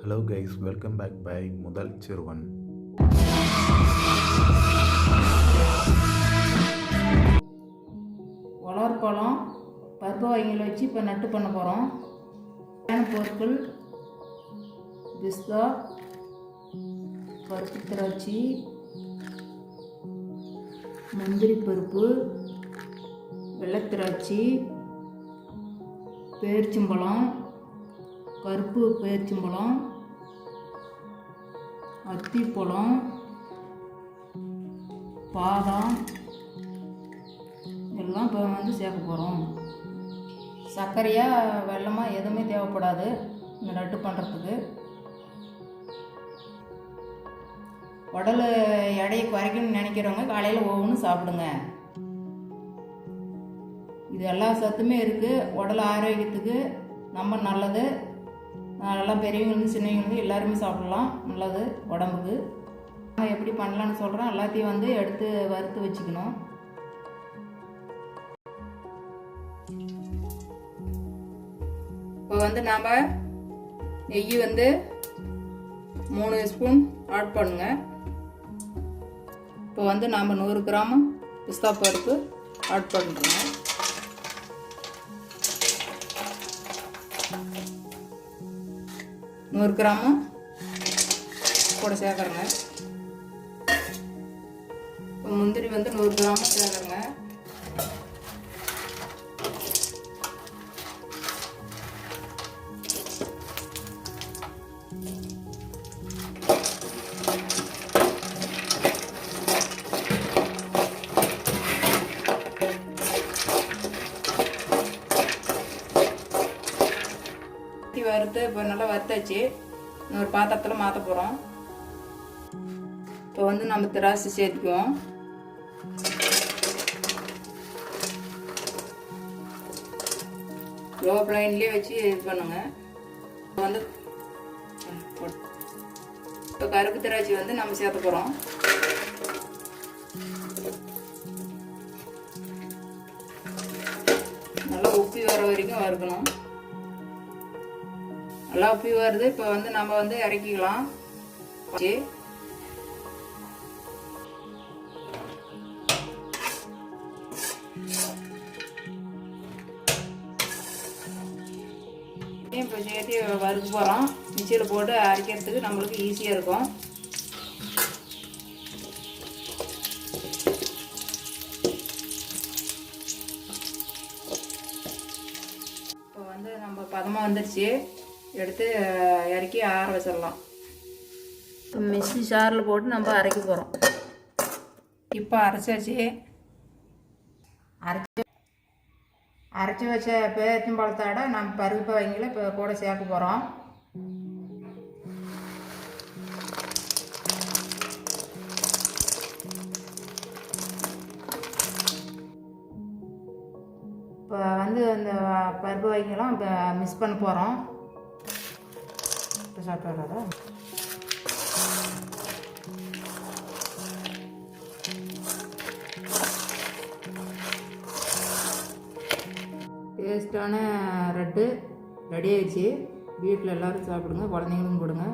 Hello guys, welcome back by முதல் சிறுவன். வளர்ப்பழம் பருப்பு வகைகளை வச்சு இப்போ நட்டு பண்ண போகிறோம். பொருட்கள் பிஸ்தா, பருப்பு திராட்சை, முந்திரி பருப்பு, வெள்ளத்திராட்சை, பேரிச்சம்பழம், கருப்பு பேரிச்சம்பழம், அத்திப்பழம், பாதாம் எல்லாம் இப்போ சேர்க்க போகிறோம். சர்க்கரையாக வெல்லமாக எதுவுமே தேவைப்படாது இந்த லட்டு பண்ணுறதுக்கு. உடல் எடையை குறைக்கணும்னு நினைக்கிறவங்க காலையில் ஒவ்வொன்றும் சாப்பிடுங்க. இது எல்லா சத்துமே இருக்குது. உடல் ஆரோக்கியத்துக்கு ரொம்ப நல்லது. நல்லா பெரியவங்க சின்னவங்க எல்லாருமே சாப்பிடலாம், நல்லது உடம்புக்கு. நான் எப்படி பண்ணலான்னு சொல்கிறேன். எல்லாத்தையும் எடுத்து வறுத்து வச்சுக்கணும். இப்போ நாம் நெய் 3 ஸ்பூன் ஆட் பண்ணுங்க. இப்போ நாம் 100 கிராம் பிஸ்தா பருப்பு ஆட் பண்ணுறோங்க. நூறு கிராமு கூட சேர்க்குறேங்க. முந்திரி 100 கிராம் சேர்க்குறேங்க. வறுத்து இப்போ நல்லா வறுத்தாச்சு. இன்னொரு பாத்திரத்தில் மாற்ற போகிறோம். இப்போ நம்ம திராட்சை சேர்த்துக்குவோம். லோ ஃப்ளேம்லேயே வச்சு இது பண்ணுங்க. இப்போ கருப்பு திராட்சை நம்ம சேர்த்த போகிறோம். நல்லா உப்பி வர வரைக்கும் வறுக்கணும். நல்லா உப்பி வருது. இப்போ நம்ம இறக்கிக்கலாம். இப்போ சேர்த்து வறுக்க போகிறோம். மிக்சியில் போட்டு அரைக்கிறதுக்கு நம்மளுக்கு ஈஸியாக இருக்கும். இப்போ நம்ம பதமாக வந்துடுச்சு. எடுத்து இறக்கி ஆற வச்சிடலாம். இப்போ மிக்ஸி ஜாரில் போட்டு நம்ம அரைக்க போகிறோம். இப்போ அரைச்சாச்சு. அரைச்சி வச்ச பேரிச்சம்பழத்தோட நம்ம பருப்பு வகைகளை இப்போ கூட சேர்க்க போகிறோம். இப்போ அந்த பருப்பு வகைகளும் இப்போ மிக்ஸ் பண்ண போகிறோம். இப்போ சாப்பிட்றதா டேஸ்டான லட்டு ரெடி ஆயிடுச்சு. வீட்டில் எல்லோரும் சாப்பிடுங்க, குழந்தைங்களும் கொடுங்க.